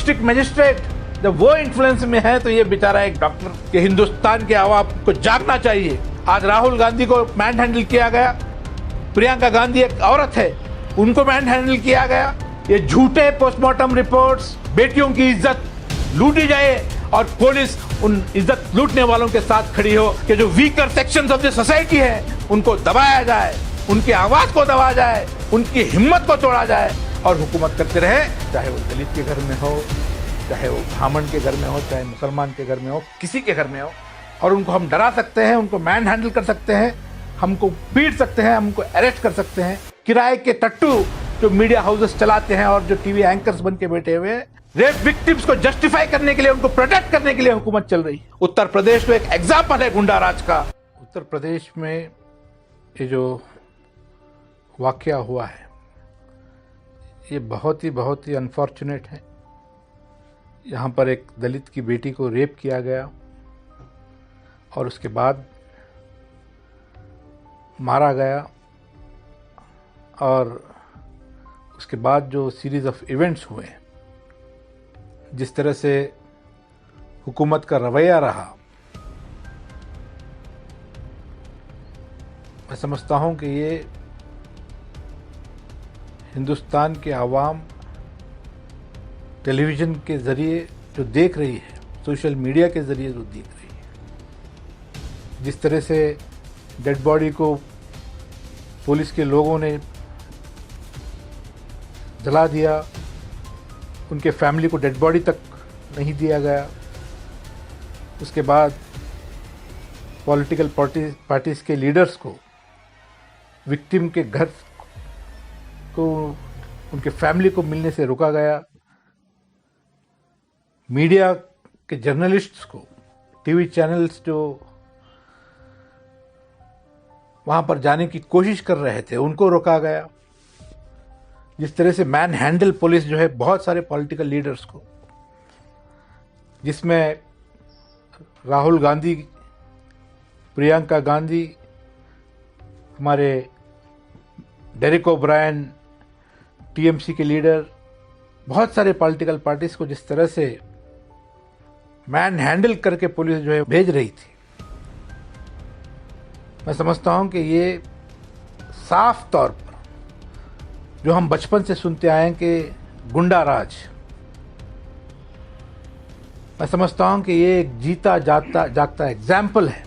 District magistrate, जब वो influence में है तो ये बेचारा एक डॉक्टर के हिंदुस्तान के आवाम को जागना चाहिए। आज राहुल गांधी को मैन हैंडल किया गया, प्रियंका गांधी एक औरत है, उनको मैन हैंडल किया गया। ये झूठे पोस्टमार्टम रिपोर्ट्स, बेटियों की इज्जत लूटी जाए और पुलिस उन इज्जत लूटने वालों के साथ खड़ी हो कि जो weaker sections of the society है उनको दबाया जाए, उनकी आवाज को दबाया जाए, उनकी हिम्मत को तोड़ा जाए और हुकूमत करते रहे, चाहे वो दलित के घर में हो, चाहे वो ब्राह्मण के घर में हो, चाहे मुसलमान के घर में हो, किसी के घर में हो। और उनको हम डरा सकते हैं, उनको मैन हैंडल कर सकते हैं, हमको पीट सकते हैं, हमको अरेस्ट कर सकते हैं। किराए के टट्टू जो मीडिया हाउसेस चलाते हैं और जो टीवी एंकर्स बन के बैठे हुए हैं, रेप विक्टिम्स को जस्टिफाई करने के लिए, उनको प्रोटेक्ट करने के लिए हुकूमत चल रही है। उत्तर प्रदेश तो एक एग्जाम्पल है गुंडा राज का। उत्तर प्रदेश में ये जो वाकया हुआ है ये बहुत ही अनफॉर्चुनेट है। यहाँ पर एक दलित की बेटी को रेप किया गया और उसके बाद मारा गया, और उसके बाद जो सीरीज ऑफ इवेंट्स हुए, जिस तरह से हुकूमत का रवैया रहा, मैं समझता हूँ कि ये हिंदुस्तान के आवाम टेलीविज़न के ज़रिए जो देख रही है, सोशल मीडिया के ज़रिए जो देख रही है, जिस तरह से डेड बॉडी को पुलिस के लोगों ने जला दिया, उनके फैमिली को डेड बॉडी तक नहीं दिया गया, उसके बाद पॉलिटिकल पार्टीज के लीडर्स को विक्टिम के घर को, उनके फैमिली को मिलने से रोका गया, मीडिया के जर्नलिस्ट्स को, टीवी चैनल्स जो वहाँ पर जाने की कोशिश कर रहे थे उनको रोका गया, जिस तरह से मैन हैंडल पुलिस जो है बहुत सारे पॉलिटिकल लीडर्स को, जिसमें राहुल गांधी, प्रियंका गांधी, हमारे डेरेक ओब्रायन, टीएमसी के लीडर, बहुत सारे पॉलिटिकल पार्टीज को जिस तरह से मैन हैंडल करके पुलिस जो है भेज रही थी, मैं समझता हूं कि ये साफ तौर पर जो हम बचपन से सुनते आए हैं कि गुंडा राज, मैं समझता हूं कि ये एक जीता जागता एग्जाम्पल है।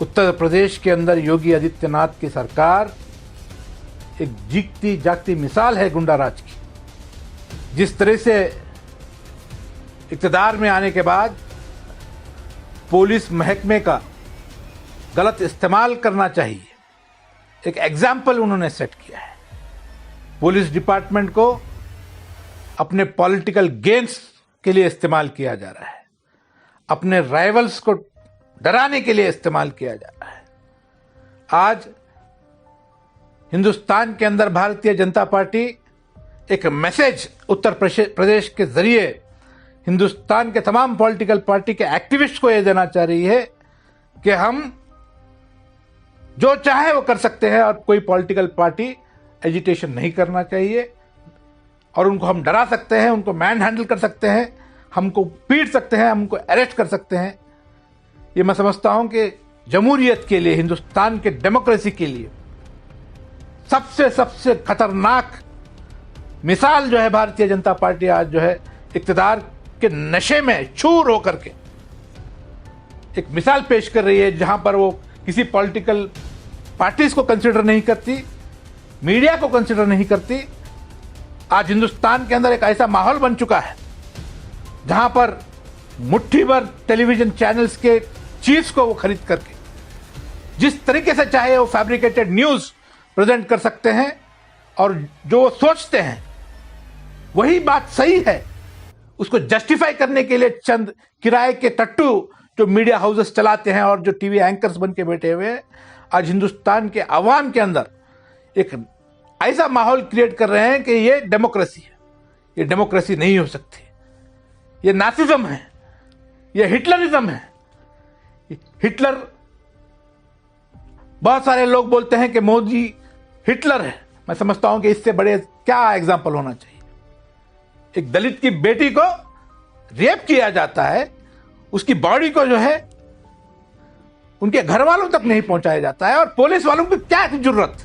उत्तर प्रदेश के अंदर योगी आदित्यनाथ की सरकार एक जीती जागती मिसाल है गुंडा राज की। जिस तरह से इक़्तिदार में आने के बाद पुलिस महकमे का गलत इस्तेमाल करना चाहिए, एक एग्जाम्पल उन्होंने सेट किया है। पुलिस डिपार्टमेंट को अपने पॉलिटिकल गेन्स के लिए इस्तेमाल किया जा रहा है, अपने राइवल्स को डराने के लिए इस्तेमाल किया जा रहा है। आज हिंदुस्तान के अंदर भारतीय जनता पार्टी एक मैसेज उत्तर प्रदेश के जरिए हिंदुस्तान के तमाम पॉलिटिकल पार्टी के एक्टिविस्ट को यह देना चाह रही है कि हम जो चाहे वो कर सकते हैं और कोई पॉलिटिकल पार्टी एजिटेशन नहीं करना चाहिए, और उनको हम डरा सकते हैं, उनको मैन हैंडल कर सकते हैं, हमको पीट सकते हैं, हमको अरेस्ट कर सकते हैं। ये मैं समझता हूं कि जमहूरियत के लिए, हिंदुस्तान के डेमोक्रेसी के लिए सबसे खतरनाक मिसाल जो है भारतीय जनता पार्टी आज जो है इक़्तिदार के नशे में चूर होकर के एक मिसाल पेश कर रही है, जहां पर वो किसी पॉलिटिकल पार्टीज को कंसिडर नहीं करती, मीडिया को कंसिडर नहीं करती। आज हिंदुस्तान के अंदर एक ऐसा माहौल बन चुका है जहां पर मुट्ठी भर टेलीविजन चैनल्स के चीफ्स को वो खरीद करके जिस तरीके से चाहे वो फैब्रिकेटेड न्यूज प्रेजेंट कर सकते हैं, और जो वो सोचते हैं वही बात सही है, उसको जस्टिफाई करने के लिए चंद किराए के टट्टू जो मीडिया हाउसेस चलाते हैं और जो टीवी एंकर्स बन के बैठे हुए हैं, आज हिंदुस्तान के आवाम के अंदर एक ऐसा माहौल क्रिएट कर रहे हैं कि ये डेमोक्रेसी है। ये डेमोक्रेसी नहीं हो सकती, ये नासिज्म है, ये हिटलरिज्म है। हिटलर, बहुत सारे लोग बोलते हैं कि मोदी हिटलर है। मैं समझता हूं कि इससे बड़े क्या एग्जाम्पल होना चाहिए। एक दलित की बेटी को रेप किया जाता है, उसकी बॉडी को जो है उनके घर वालों तक नहीं पहुंचाया जाता है, और पुलिस वालों की क्या जरूरत।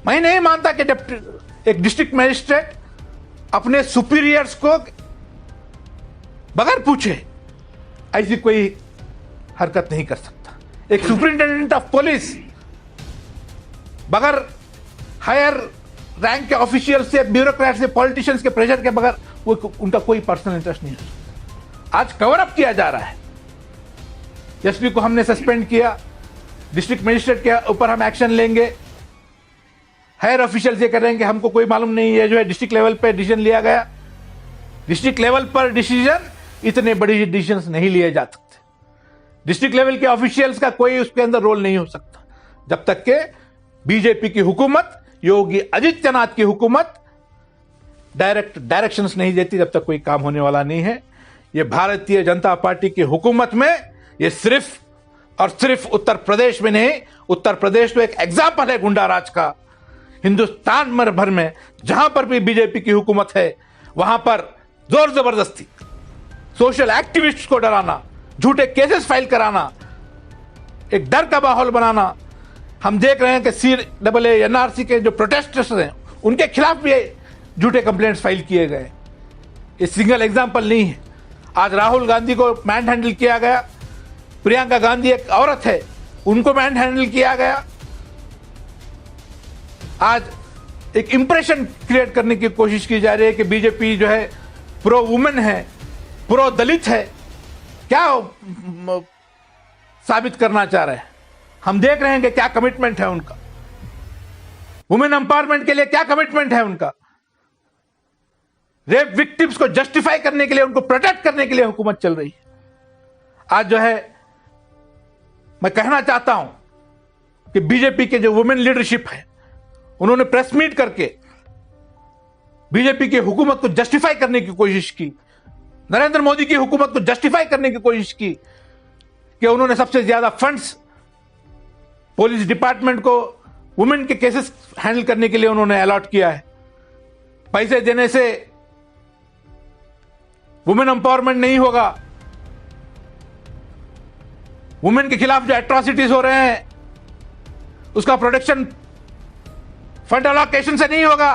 मैं नहीं मानता कि जब एक डिस्ट्रिक्ट मजिस्ट्रेट अपने सुपीरियर्स को बगैर पूछे ऐसी कोई हरकत नहीं कर सकता। एक सुपरिंटेंडेंट ऑफ पुलिस बगैर हायर रैंक के ऑफिशियल से, ब्यूरोक्रेट से, पॉलिटिशियंस के प्रेशर के बगैर उनका कोई पर्सनल इंटरेस्ट नहीं है। आज कवर अप किया जा रहा है। एसपी को हमने सस्पेंड किया, डिस्ट्रिक्ट मजिस्ट्रेट के ऊपर हम एक्शन लेंगे, हायर ऑफिशियल ये कर रहे हैं कि हमको कोई मालूम नहीं है, जो है डिस्ट्रिक्ट लेवल पे डिसीजन लिया गया। डिस्ट्रिक्ट लेवल पर डिसीजन, इतने बड़ी डिसीजन नहीं लिए जा सकते। डिस्ट्रिक्ट लेवल के ऑफिशियल्स का कोई उसके अंदर रोल नहीं हो सकता जब तक के बीजेपी की हुकूमत, योगी आदित्यनाथ की हुकूमत डायरेक्शंस नहीं देती, जब तक कोई काम होने वाला नहीं है। ये भारतीय जनता पार्टी की हुकूमत में ये सिर्फ और सिर्फ उत्तर प्रदेश में नहीं, उत्तर प्रदेश तो एक एग्जाम्पल है गुंडा राज का। हिंदुस्तान भर में जहां पर भी बीजेपी की हुकूमत है, वहां पर जोर जबरदस्ती सोशल एक्टिविस्ट्स को डराना, झूठे केसेस फाइल कराना, एक डर का माहौल बनाना। हम देख रहे हैं कि CAA NRC के जो प्रोटेस्टर्स हैं उनके खिलाफ भी झूठे कंप्लेंट्स फाइल किए गए। ये सिंगल एग्जाम्पल नहीं है। आज राहुल गांधी को मैन हैंडल किया गया, प्रियंका गांधी एक औरत है, उनको मैन हैंडल किया गया। आज एक इंप्रेशन क्रिएट करने की कोशिश की जा रही है कि बीजेपी जो है प्रो वुमेन है, प्रो दलित है। क्या साबित करना चाह रहे हैं? हम देख रहे हैं कि क्या कमिटमेंट है उनका, वुमेन एम्पावरमेंट के लिए क्या कमिटमेंट है उनका। रेप विक्टिम्स को जस्टिफाई करने के लिए, उनको प्रोटेक्ट करने के लिए हुकूमत चल रही है। आज जो है मैं कहना चाहता हूं कि बीजेपी के जो वुमेन लीडरशिप है, उन्होंने प्रेस मीट करके बीजेपी की हुकूमत को जस्टिफाई करने की कोशिश की, नरेंद्र मोदी की हुकूमत को जस्टिफाई करने की कोशिश की कि उन्होंने सबसे ज्यादा फंड्स पुलिस डिपार्टमेंट को वुमेन के केसेस हैंडल करने के लिए उन्होंने अलॉट किया है। पैसे देने से वुमेन एम्पावरमेंट नहीं होगा। वुमेन के खिलाफ जो एट्रॉसिटीज हो रहे हैं उसका प्रोटेक्शन फंड अलोकेशन से नहीं होगा।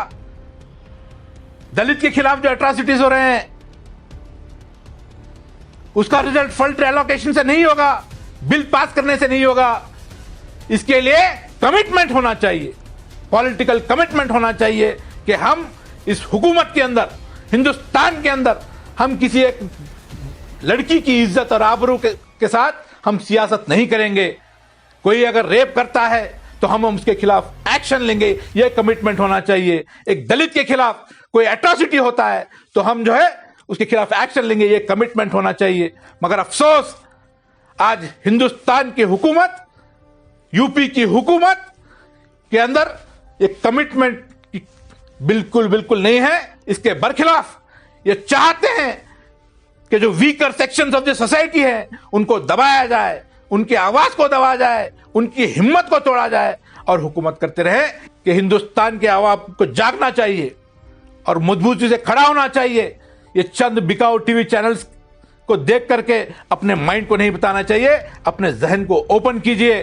दलित के खिलाफ जो एट्रॉसिटीज हो रहे हैं उसका रिजल्ट फंड एलोकेशन से नहीं होगा, बिल पास करने से नहीं होगा। इसके लिए कमिटमेंट होना चाहिए, पॉलिटिकल कमिटमेंट होना चाहिए कि हम इस हुकूमत के अंदर, हिंदुस्तान के अंदर, हम किसी एक लड़की की इज्जत और आबरू के साथ हम सियासत नहीं करेंगे। कोई अगर रेप करता है तो हम उसके खिलाफ एक्शन लेंगे, यह कमिटमेंट होना चाहिए। एक दलित के खिलाफ कोई एट्रॉसिटी होता है तो हम जो है उसके खिलाफ एक्शन लेंगे, यह कमिटमेंट होना चाहिए। मगर अफसोस आज हिंदुस्तान की हुकूमत, यूपी की हुकूमत के अंदर एक कमिटमेंट बिल्कुल नहीं है। इसके बरखिलाफ ये चाहते हैं कि जो weaker sections of the society है उनको दबाया जाए, उनकी आवाज को दबाया जाए, उनकी हिम्मत को तोड़ा जाए, और हुकूमत करते रहे कि हिंदुस्तान के आवाम को जागना चाहिए और मजबूती से खड़ा होना चाहिए। ये चंद बिकाऊ टीवी चैनल्स को देख करके अपने माइंड को नहीं बताना चाहिए, अपने जहन को ओपन कीजिए।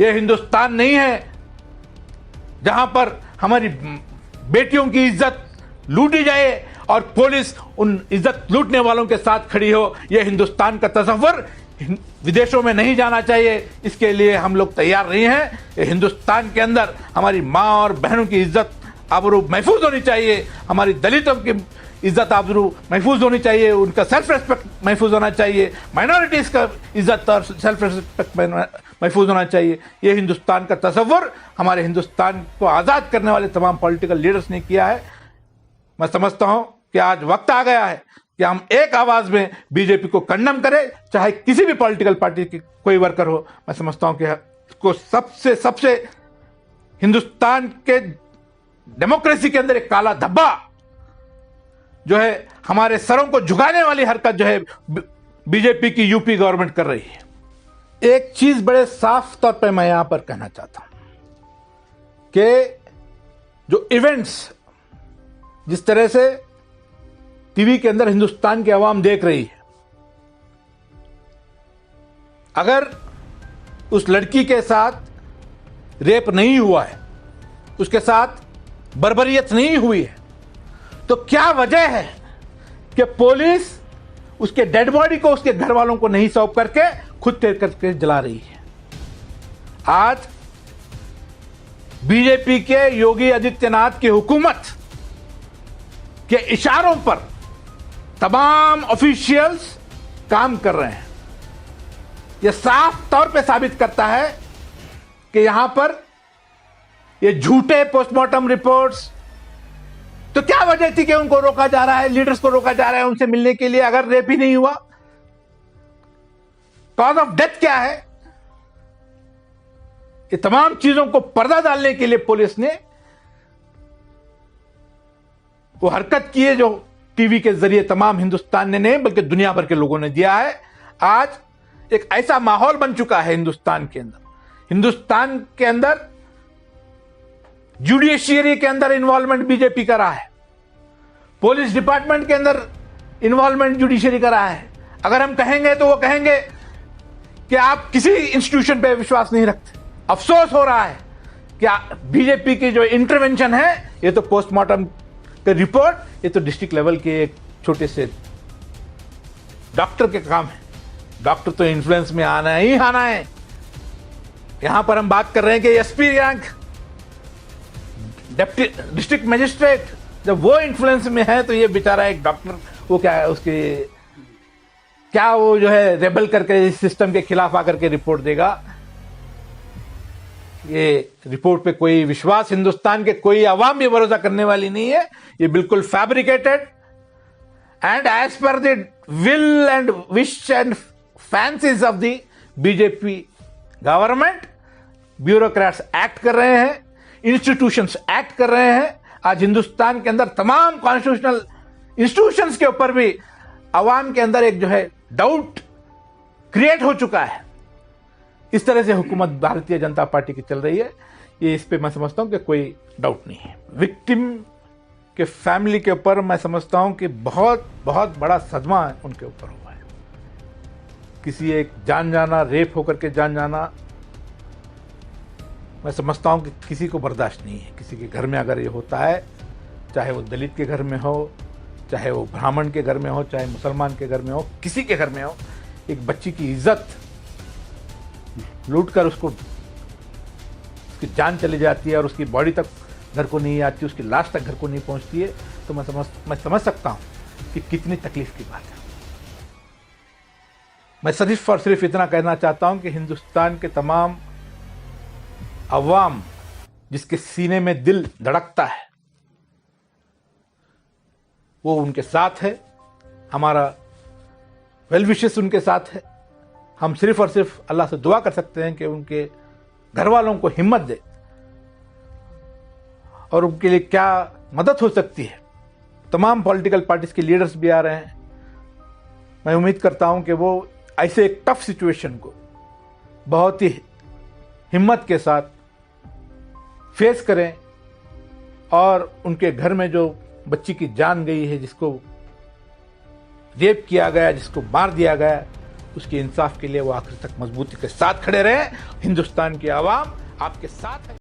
ये हिंदुस्तान नहीं है जहां पर हमारी बेटियों की इज्जत लूटी जाए और पुलिस उन इज्जत लूटने वालों के साथ खड़ी हो। यह हिंदुस्तान का तस्वर विदेशों में नहीं जाना चाहिए। इसके लिए हम लोग तैयार नहीं हैं। हिंदुस्तान के अंदर हमारी माँ और बहनों की इज्जत आबरू महफूज होनी चाहिए, हमारी दलितों की इज्जत आबरू महफूज होनी चाहिए, उनका सेल्फ रिस्पेक्ट महफूज होना चाहिए, माइनॉरिटीज का इज्जत और सेल्फ रिस्पेक्ट महफूज होना चाहिए। ये हिंदुस्तान का तस्वर हमारे हिंदुस्तान को आज़ाद करने वाले तमाम पॉलिटिकल लीडर्स ने किया है। मैं समझता हूं कि आज वक्त आ गया है कि हम एक आवाज में बीजेपी को कंडेम करें, चाहे किसी भी पॉलिटिकल पार्टी की कोई वर्कर हो। मैं समझता हूं कि इसको सबसे हिंदुस्तान के डेमोक्रेसी के अंदर एक काला धब्बा जो है, हमारे सरों को झुकाने वाली हरकत जो है बीजेपी की यूपी गवर्नमेंट कर रही है। एक चीज बड़े साफ तौर पे मैं यहां पर कहना चाहता हूं कि जो इवेंट्स जिस तरह से टीवी के अंदर हिंदुस्तान की आवाम देख रही है, अगर उस लड़की के साथ रेप नहीं हुआ है, उसके साथ बर्बरियत नहीं हुई है, तो क्या वजह है कि पुलिस उसके डेड बॉडी को उसके घर वालों को नहीं सौंप करके खुद करके जला रही है। आज बीजेपी के योगी आदित्यनाथ की हुकूमत के इशारों पर तमाम ऑफिशियल्स काम कर रहे हैं। यह साफ तौर पे साबित करता है कि यहां पर ये झूठे पोस्टमार्टम रिपोर्ट्स, तो क्या वजह थी कि उनको रोका जा रहा है, लीडर्स को रोका जा रहा है उनसे मिलने के लिए, अगर रेप ही नहीं हुआ? कॉज ऑफ डेथ क्या है? ये तमाम चीजों को पर्दा डालने के लिए पुलिस ने वो हरकत की है जो टीवी के जरिए तमाम हिंदुस्तान ने नहीं बल्कि दुनिया भर के लोगों ने दिया है। आज एक ऐसा माहौल बन चुका है हिंदुस्तान के अंदर जुडिशियरी के अंदर इन्वॉल्वमेंट बीजेपी का रहा है, पुलिस डिपार्टमेंट के अंदर इन्वॉल्वमेंट जुडिशियरी का रहा है। अगर हम कहेंगे तो वो कहेंगे कि आप किसी इंस्टीट्यूशन पे विश्वास नहीं रखते। अफसोस हो रहा है कि बीजेपी की जो इंटरवेंशन है, ये तो पोस्टमार्टम का रिपोर्ट, ये तो डिस्ट्रिक्ट लेवल के एक छोटे से डॉक्टर के काम है। डॉक्टर तो इन्फ्लुएंस में आना है। यहां पर हम बात कर रहे हैं कि SP rank deputy district magistrate जब वो इन्फ्लुएंस में है, तो ये बेचारा एक डॉक्टर, वो क्या है, उसके क्या वो जो है रेबल करके इस सिस्टम के खिलाफ आकर के रिपोर्ट देगा? ये रिपोर्ट पे कोई विश्वास हिंदुस्तान के कोई आवाम भी भरोसा करने वाली नहीं है। ये बिल्कुल fabricated and as per the will and wish and fancies of the BJP government. Bureaucrats act कर रहे हैं, इंस्टीट्यूशंस एक्ट कर रहे हैं। आज हिंदुस्तान के अंदर तमाम कॉन्स्टिट्यूशनल इंस्टीट्यूशंस के ऊपर भी अवाम के अंदर एक जो है डाउट क्रिएट हो चुका है। इस तरह से हुकूमत भारतीय जनता पार्टी की चल रही है। ये इस पे मैं समझता हूं कि कोई डाउट नहीं है। विक्टिम के फैमिली के ऊपर मैं समझता हूं कि बहुत बहुत बड़ा सदमा उनके ऊपर हुआ है। किसी एक जान जाना, रेप होकर के जान जाना, मैं समझता हूं कि किसी को बर्दाश्त नहीं है। किसी के घर में अगर ये होता है, चाहे वो दलित के घर में हो, चाहे वो ब्राह्मण के घर में हो, चाहे मुसलमान के घर में हो, किसी के घर में हो, एक बच्ची की इज्जत लूट कर उसकी जान चली जाती है और उसकी बॉडी तक घर को नहीं आती, उसकी लाश तक घर को नहीं पहुंचती है, तो मैं समझ सकता हूं कि कितनी तकलीफ की बात है। मैं सिर्फ और सिर्फ इतना कहना चाहता हूं कि हिंदुस्तान के तमाम अवाम जिसके सीने में दिल धड़कता है, वो उनके साथ है। हमारा वेल विशेस उनके साथ है। हम सिर्फ और सिर्फ अल्लाह से दुआ कर सकते हैं कि उनके घर वालों को हिम्मत दे और उनके लिए क्या मदद हो सकती है। तमाम पॉलिटिकल पार्टीज के लीडर्स भी आ रहे हैं। मैं उम्मीद करता हूं कि वो ऐसे एक टफ सिचुएशन को बहुत ही हिम्मत के साथ फेस करें और उनके घर में जो बच्ची की जान गई है, जिसको रेप किया गया, जिसको मार दिया गया, उसके इंसाफ के लिए वो आखिर तक मजबूती के साथ खड़े रहे। हिंदुस्तान की आवाम आपके साथ है।